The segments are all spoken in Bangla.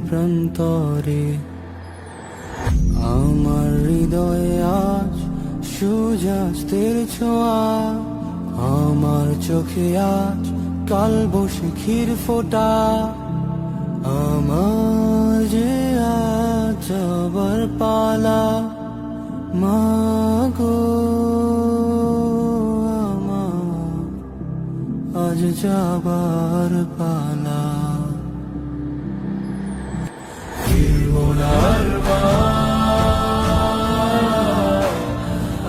প্রান্তরে। আমার হৃদয়ে আজ সূর্যাস্তের ছোঁয়া, আমার চোখে আজ কালবৈশাখীর ফোঁটা। আমার যে আজ যাবার পালা, মাগো আমার আজ যাবার পালা। ফিরবো না আর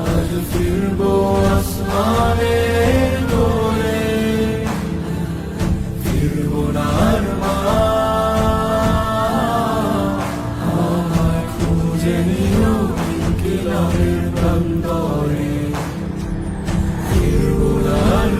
আজ ফিরবো আসমানের কোলে। ফিরবো না আর আমায় খুঁজে নিও কিনারের প্রান্তরে। ফিরবো না আর